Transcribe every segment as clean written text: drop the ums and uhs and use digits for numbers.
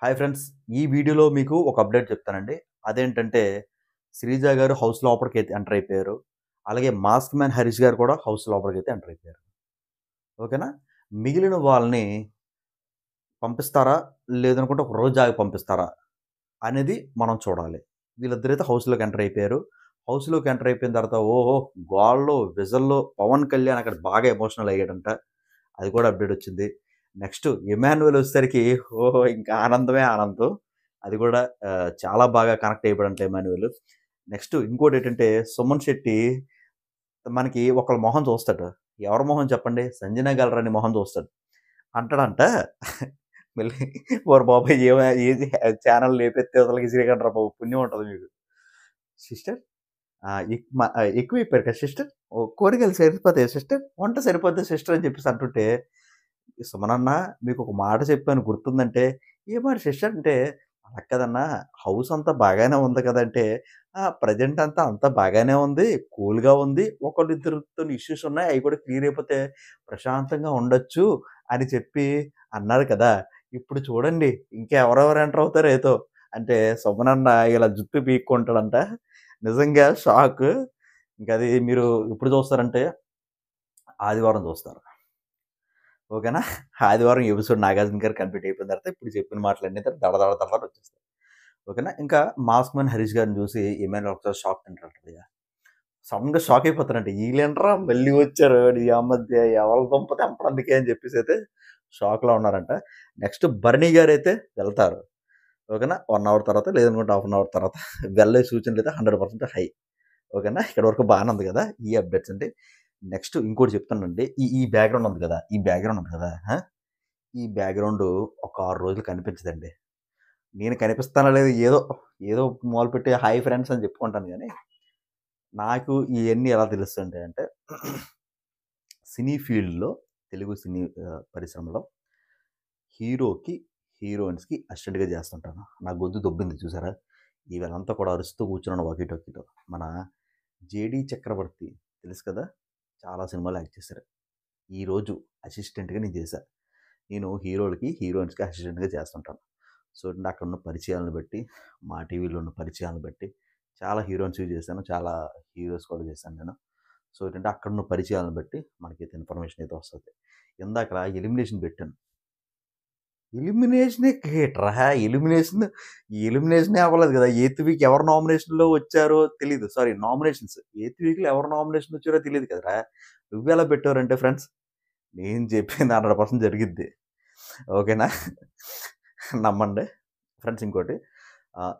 Hi friends. ఈ వీడియోలో మీకు ఒక అప్డేట్ చెప్తానండి. అదేంటంటే, శ్రీజ గారు హౌస్ లోపలికైతే ఎంటర్ అయిపోయారు. అలాగే మాస్క్ మ్యాన్ హరీష్ గారు కూడా హౌస్ లోపలికైతే ఎంటర్ అయిపోయారు. ఓకేనా? మిగిలిన వాళ్ళని పంపిస్తారా? లేదనుకుంటే ఒక రోజు ఆగి పంపిస్తారా? అనేది మనం చూడాలి. వీళ్ళిద్దరైతే హౌస్‌లోకి ఎంటర్ అయిపోయారు. హౌస్‌లోకి ఎంటర్ అయిపోయిన తర్వాత ఓహో! గోలలో, విజల్‌లో పవన్ కళ్యాణ్ అక్కడ బాగా ఎమోషనల్ అయ్యాడంట. అది కూడా అప్డేట్ వచ్చింది. నెక్స్ట్ ఇమాన్యుయల్ వచ్చేసరికి ఓహో! ఇంకా ఆనందమే ఆనందం. అది కూడా చాలా బాగా కనెక్ట్ అయిపోయాడంట ఇమాన్యుయల్. నెక్స్ట్ ఇంకోటేంటంటే సుమన్ శెట్టి మనకి ఒకళ్ళ మొహం చూస్తాడు. ఎవరి మొహం చెప్పండి? సంజన గల్రాని మొహం చూస్తాడు. అంటాడంట మళ్ళీ ఓరి బాబోయ్! ఏది ఛానెల్ లేపేత్తే అసలకి శ్రీకంఠరా బాబు పుణ్యం ఉంటది మీకు. సిస్టర్ ఎక్కువైపోయారు కదా సిస్టర్. కూరగాయలు సరిపోతాయా సిస్టర్? వంట సరిపోద్దా సిస్టర్ అని చెప్పేసి అంటుంటే, సుమనన్న మీకొక మాట చెప్పాను గుర్తుందంటే, ఏ మాట సిస్టర్ అంటే, అలా కాదన్నా హౌస్ అంతా బాగానే ఉంది కదంటే, ప్రెజెంట్ అంతా బాగానే ఉంది. కూల్‌గా ఉంది. ఒకళ్ళిద్దరితోని ఇష్యూస్ ఉన్నాయి. అయి కూడా క్లియర్ అయిపోతే ప్రశాంతంగా ఉండొచ్చు అని చెప్పి అన్నారు కదా! ఇప్పుడు చూడండి ఇంకా ఎవరెవరు ఎంటర్ అవుతారో ఏదో. అంటే సుమనన్న ఇలా జుట్టు పీక్కుంటాడంట. నిజంగా షాకు. ఇంకది మీరు ఎప్పుడు చూస్తారంటే, ఆదివారం చూస్తారు. ఓకేనా? ఆదివారం ఎపిసోడ్ 'నాగార్జున' గారు కంప్లీట్ అయిపోయిన తర్వాత ఇప్పుడు చెప్పిన మాటలన్నీ దడ దడ దడ వచ్చేస్తాయి. ఓకేనా? ఇంకా 'మాస్క్ మ్యాన్' హరీష్ గారిని చూసి ఇమాన్యుల్ ఒకసారి షాక్ తింటాడట. సడెన్‌గా షాక్ అయిపోతారంట. ఈళ్ళేంట్రా మళ్ళీ వచ్చారు నీ మధ్య ఎవరి దుంప తెంపడానికి అని చెప్పేసైతే షాక్‌లో ఉన్నారంట. నెక్స్ట్ భరణి గారైతే వెళ్తారు. ఓకేనా? 1 అవర్ తర్వాత లేదనుకుంటే హాఫ్ అన్ అవర్ తర్వాత వెళ్ళే సూచనలైతే 100% హై. ఓకేనా? ఇక్కడి వరకు బానే ఉంది కదా! ఈ అప్డేట్స్ అండి. నెక్స్ట్ ఇంకోటి చెప్తానండి. ఈ ఈ బ్యాక్‌గ్రౌండ్ ఉంది కదా! ఈ బ్యాక్‌గ్రౌండ్ ఉంది కదా! ఈ బ్యాక్‌గ్రౌండ్ ఒక 6 రోజులు కనిపించదండి. నేను కనిపిస్తానో లేదో ఏదో మొదలుపెట్టి హాయ్ ఫ్రెండ్స్ అని చెప్పుకుంటాను గానీ, నాకు ఇయన్నీ ఎలా తెలుస్తుంటాయంటే సినీ ఫీల్డ్‌లో తెలుగు సినీ పరిశ్రమలో హీరోకి, హీరోయిన్స్‌కి అసిస్టెంట్‌గా చేస్తుంటాను. నా గొంతు దొబ్బింది చూసారా? ఈ వీళ్ళంతా కూడా అరుస్తూ కూర్చున్నాను వాకీ టాకీలో. మన 'జేడీ చక్రవర్తి' తెలుసు కదా! చాలా సినిమాలో యాక్ట్ చేశారు. ఈరోజు అసిస్టెంట్‌గా నేను చేశా. నేను హీరోలకి, హీరోయిన్స్‌కి అసిస్టెంట్‌గా చేస్తుంటాను. సో, అక్కడున్న పరిచయాలను బట్టి, మా టీవీలో ఉన్న పరిచయాలను బట్టి చాలా హీరోయిన్స్‌కి చేశాను. చాలా హీరోస్ కూడా చేశాను నేను. సో, ఏంటంటే అక్కడున్న పరిచయాలను బట్టి మనకైతే ఇన్ఫర్మేషన్ అయితే వస్తది. ఇందాకల ఎలిమినేషన్ పెట్టాను. ఎలిమినేషనే ఏట్రా ఎలిమినేషనే అవ్వలేదు కదా! ఎయిత్ వీక్ ఎవరు నామినేషన్‌లో వచ్చారో తెలీదు. Sorry nominations. ఎయిత్ వీక్‌లో ఎవరు నామినేషన్ వచ్చారో తెలీదు కదరా! నువ్వెలా పెట్టావంటే ఫ్రెండ్స్, నేను చెప్పింది 100% జరిగిద్ది. ఓకేనా? నమ్మండి. ఫ్రెండ్స్ ఇంకోటి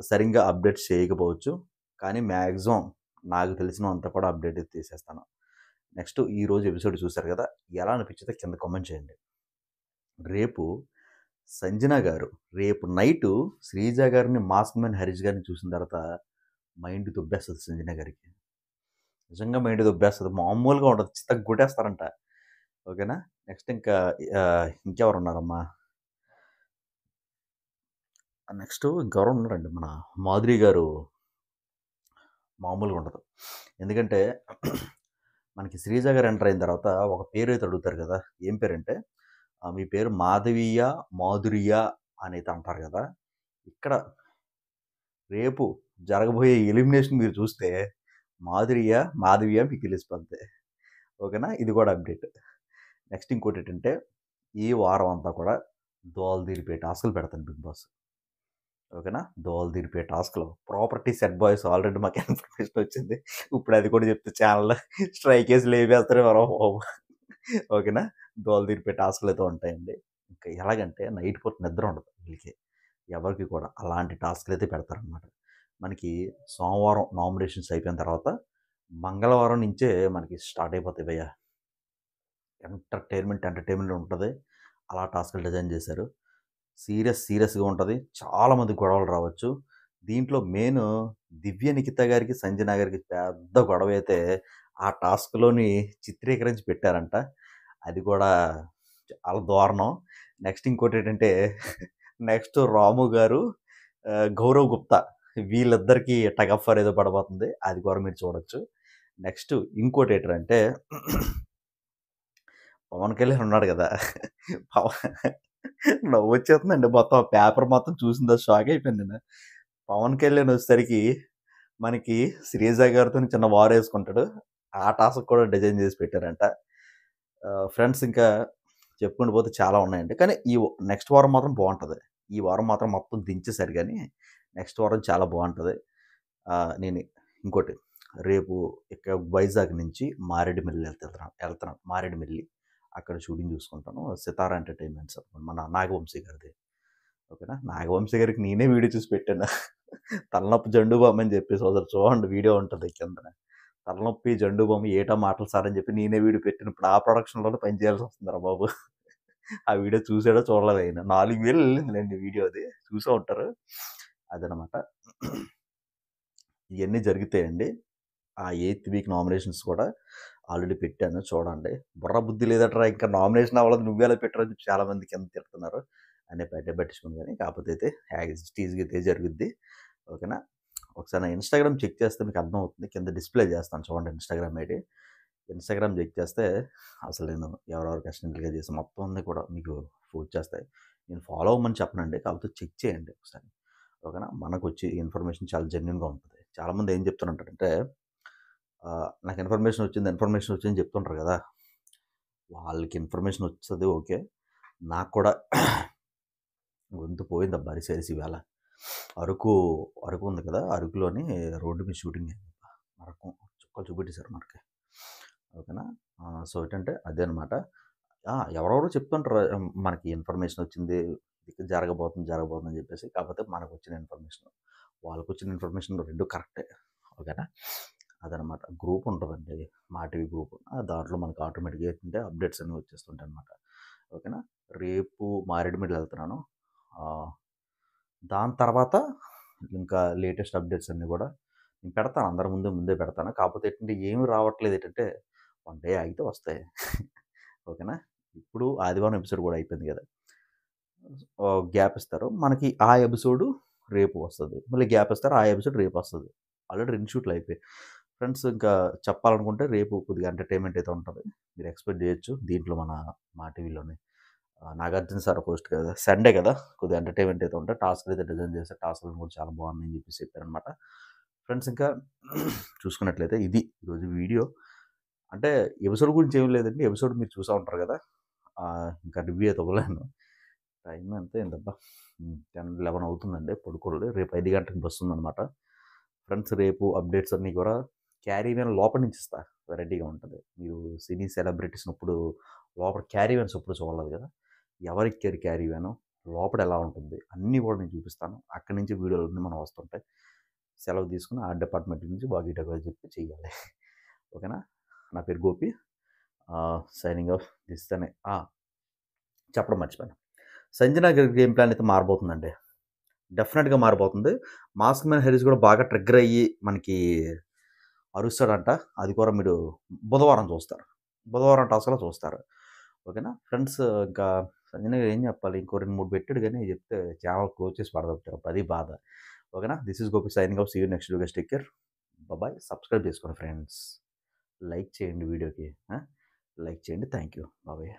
సరింగా అప్డేట్స్ చేయకపోవచ్చు. కానీ మాక్సిమం నాకు తెలిసినంత కూడా అప్డేట్ అయితే తీసేస్తాను. నెక్స్ట్ ఈరోజు ఎపిసోడ్ చూసారు కదా! ఎలా అనిపించిందో కింద కామెంట్ చేయండి. రేపు సంజన గారు రేపు నైటు శ్రీజ గారిని, మాస్క్ మ్యాన్ హరీష్ గారిని చూసిన తర్వాత మైండ్ దొబ్బేస్తది సంజన గారికి. నిజంగా మైండ్ దొబ్బేస్తది. మామూలుగా ఉండదు. చితక కొట్టేస్తారంట. ఓకేనా? నెక్స్ట్ ఇంకా ఇంకెవరున్నారమ్మా? నెక్స్ట్ ఇంకెవరో ఉన్నారండి. మన మాధురి గారు మామూలుగా ఉండదు. ఎందుకంటే మనకి శ్రీజ గారు ఎంటర్ అయిన తర్వాత ఒక పేరైతే అడుగుతారు కదా! ఏం పేరంటే మీ పేరు మాధవీయ, మాధురియ అనైతే అంటారు కదా! ఇక్కడ రేపు జరగబోయే ఎలిమినేషన్ మీరు చూస్తే మాధవియ మీకు తెలిసిపోద్ది. ఓకేనా? ఇది కూడా అప్డేట్. నెక్స్ట్ ఇంకోటేంటంటే ఈ వారం అంతా కూడా దోలదీరిపోయే టాస్క్‌లు పెడతాను బిగ్ బాస్. ఓకేనా? దోలదీరిపోయే టాస్క్‌లు. ప్రాపర్టీ సెట్ బాయ్స్ ఆల్రెడీ మాకు ఇన్ఫర్మేషన్ వచ్చింది. ఇప్పుడు అది కూడా చెప్తే ఛానెల్ స్ట్రైకేసి లేపేస్తారేమో బాబు. ఓకేనా? దోలదీరిపోయే టాస్క్‌లయితే ఉంటాయండి. ఇంకా ఎలాగంటే నైట్ పూట నిద్ర ఉండదు వీళ్ళకి. ఎవరికీ కూడా. అలాంటి టాస్క్‌లయితే పెడతారనమాట. మనకి సోమవారం నామినేషన్స్ అయిపోయిన తర్వాత మంగళవారం నుంచే మనకి స్టార్ట్ అయిపోతాయి భయ్యా. ఎంటర్‌టైన్‌మెంట్ ఉంటది. అలా టాస్క్‌లు డిజైన్ చేశారు. సీరియస్‌గా ఉంటది. చాలామంది గొడవలు రావచ్చు. దీంట్లో మెయిను దివ్య నిఖిత గారికి, సంజన గారికి పెద్ద గొడవైతే ఆ టాస్క్‌లోని చిత్రీకరించి పెట్టారంట. అది కూడా చాలా దారుణం. నెక్స్ట్ ఇంకోటేంటంటే నెక్స్ట్ రాము గారు, గౌరవ్ గుప్తా వీళ్ళిద్దరికీ టగ్ ఆఫ్ వార్ ఏదో పడబోతుంది. అది కూడా మీరు చూడొచ్చు. నెక్స్ట్ ఇంకోటేంటంటే పవన్ కళ్యాణ్ ఉన్నాడు గదా! పవ నవ్వొచ్చేతుందండి. మొత్తం ఆ పేపర్ మొత్తం చూసిన తర్వాత షాక్ అయిపోయాను నేను. పవన్ కళ్యాణ్ వచ్చేసరికి మనకి శ్రీజ గారితోని చిన్న వారేసుకుంటాడు. ఆ టాస్క్ కూడా డిజైన్ చేసి పెట్టారంట. ఫ్రెండ్స్ ఇంకా చెప్పుకుంటూ పోతే చాలా ఉన్నాయండి. కానీ నెక్స్ట్ వారం మాత్రం బావుంటది. ఈ వారం మాత్రం మొత్తం దించేసారు గానీ, నెక్స్ట్ వారం చాలా బావుంటది. నేను ఇంకోటి రేపు వైజాగ్ నుంచి మారేడుమిల్లి ఎళ్తున్నాను. మారేడుమిల్లి. అక్కడ షూటింగ్ చూసుకుంటాను. సితారా ఎంటర్‌టైన్‌మెంట్స్ మన నాగవంశీ గారిది. ఓకేనా. నాగవంశీ గారికి నేనే వీడియో చూసి పెట్టాను. తలనొప్పి జండు బామ్ అని చెప్పేసి ఒకసారి చూడండి వీడియో ఉంటది కిందన. తలనొప్పి జండు బామ్ ఏటా మాటలు సార్ అని చెప్పి నేనే వీడియో పెట్టాను. ఇప్పుడు ఆ ప్రొడక్షన్‌లోనే పని చేయాల్సి వస్తుందిరా బాబు. ఆ వీడియో చూసాడో చూడలేదో ఆయన. 4000 ఎళ్ళిందిలెండి వీడియో అది. చూసే ఉంటారు. అదనమాట. ఇయన్నీ జరుగుతాయండి. ఆ 8థ్ వీక్ నామినేషన్స్ కూడా ఆల్రెడీ పెట్టాను చూడండి. బుర్ర బుద్ధి లేదట్రా ఇంకా నామినేషన్ అవ్వలేదు నువ్వెలా పెట్టారని చెప్పి చాలామంది కింద తిడుతున్నారు. అనే పట్టించుకోను గానీ కాకపోతే అయితే యాజ్ ఇట్ ఈజ్‌గా ఇదే జరుగుద్ది. ఓకేనా. ఒకసారి నా ఇన్‌స్టాగ్రామ్ చెక్ చేస్తే మీకు అర్థమవుతుంది. కింద డిస్‌ప్లే చేస్తాను చూడండి ఇన్‌స్టాగ్రామ్ ఐడీ. ఇన్‌స్టాగ్రామ్ చెక్ చేస్తే అసలు నేను ఎవరెవరికి అసిస్టెంట్‌లుగా చేసి మొత్తం అన్నీ కూడా మీకు షూట్ చేస్తాయి. నేను ఫాలో అవ్వమని చెప్పనండి. కాకపోతే చెక్ చేయండి ఒకసారి. ఓకేనా. మనకొచ్చే ఇన్ఫర్మేషన్ చాలా జెన్యూన్‌గా ఉంటది. చాలామంది ఏం చెప్తుంటారంటే నాకు ఇన్ఫర్మేషన్ వచ్చిందని చెప్తుంటారు కదా! వాళ్ళకి ఇన్ఫర్మేషన్ వచ్చేది ఓకే. నాకు కూడా గొంతు పోయిందబ్బా అరిసి ఇవాళ. అరకు, అరకు ఉంది కదా! అరకులోని రోడ్డు మీద షూటింగ్ అయిందబ్బా. నరకం చుక్కలు చూపెట్టేసారు మనకి. ఓకేనా. సో, ఏంటంటే అదనమాట. ఎవరెవరో చెప్తుంటారు మనకి ఇన్ఫర్మేషన్ వచ్చింది. ఇది జరగబోతుంది అని చెప్పేసి. కాకపోతే మనకొచ్చిన ఇన్ఫర్మేషన్, వాళ్ళకొచ్చిన ఇన్ఫర్మేషన్ 2 కరెక్టే. ఓకేనా. అదనమాట. గ్రూప్ ఉంటదండి. మా టీవీ గ్రూప్. దాంట్లో మనకు ఆటోమేటిక్‌గా ఏంటంటే అప్డేట్స్ అన్నీ వచ్చేస్తుంటాయనమాట. ఓకేనా. రేపు మారేడుమిల్లి ఎళ్తున్నాను. ఆహ్, దాని తర్వాత ఇంకా లేటెస్ట్ అప్డేట్స్ అన్నీ గూడా నేను పెడతాను. అందరి ముందే పెడతాను. కాకపోతే ఏంటంటే ఏమి రావట్లేదు ఏంటంటే, వన్ డే ఆగితే వస్తాయి. ఓకేనా. ఇప్పుడు ఆదివారం ఎపిసోడ్ గూడా అయిపోయింది గదా! గ్యాప్ ఇస్తారు. మనకి ఆ ఎపిసోడు రేపు వస్తది. మళ్ళీ గ్యాప్ ఇస్తారు. ఆ ఎపిసోడ్ రేపొస్తది. ఆల్రెడీ 2 షూట్లు అయిపోయాయి. ఫ్రెండ్స్ ఇంకా చెప్పాలనుకుంటే రేపు కొద్దిగా ఎంటర్‌టైన్‌మెంట్ అయితే ఉంటది. మీరు ఎక్స్‌పెక్ట్ జేయొచ్చు. దీంట్లో మా టీవీలోనే. నాగార్జున సార్ హోస్ట్ కదా! సండే కదా! కొద్దిగా ఎంటర్‌టైన్‌మెంట్ అయితే ఉంటది. టాస్క్‌లు అయితే డిజైన్ చేశారు. టాస్క్‌లు కూడా చాలా బాగున్నాయని చెప్పేసి చెప్పారనమాట. ఫ్రెండ్స్ ఇంకా చూసుకున్నట్లయితే ఇది ఈరోజు వీడియో. అంటే ఎపిసోడ్ గురించి ఏమి లేదండి. ఎపిసోడ్ మీరు చూసే ఉంటారు కదా! ఇంకా రివ్యూ అయితే ఇవ్వలేను. టైం ఎంత అయిందబ్బా! 10, 11 అవుతుందండి పడుకోవాలి. రేపు 5 గంటలకు బస్సుందనమాట. ఫ్రెండ్స్ రేపు అప్డేట్స్ అన్నీ కూడా క్యారీవాన్ లోపల నుంచి ఇస్తా. వెరైటీగా ఉంటది. మీరు సినీ సెలబ్రిటీస్‌ని ఇప్పుడు లోపల క్యారీవాన్స్ ఎప్పుడు చూడలేదు కదా! ఎవరెక్కారు క్యారీవాను, లోపల ఎలా ఉంటుంది, అన్నీ కూడా నేను చూపిస్తాను. అక్కడి నుంచి వీడియోలన్నీ మనం వస్తుంటాయి. సెలవు తీసుకొని ఆర్ట్ డిపార్ట్మెంట్ నుంచి వాకీ చెప్పి చెయ్యాలి. ఓకేనా? నా పేరు గోపి. సైనింగ్ ఆఫ్ దిస్ అనే చెప్పడం మర్చిపోయాను. సంజన గారి గేమ్ ప్లాన్ అయితే మారబోతుందండి. డెఫినెట్‌గా మారిపోతుంది. మాస్క్ మ్యాన్ హెరీస్ కూడా బాగా ట్రిగ్గర్ అయ్యి మనకి అరుస్తాడంట. అది కూడా మీరు బుధవారం చూస్తారు. బుధవారం టాస్క్‌లో చూస్తారు. ఓకేనా. ఫ్రెండ్స్ ఇంకా సంజన గారు ఏం చెప్పాలి? ఇంకో 2, 3 పెట్టాడు గానీ చెప్తే ఛానెల్ క్లోజ్ చేసి పడదొబ్బుతారు. అది బాధ. ఓకేనా. This is Gopi signing off. See you next video. Take care. Bye. Subscribe చేసుకోండి ఫ్రెండ్స్. లైక్ చేయండి వీడియోకి. లైక్ చేయండి. Thank you. బాయ్.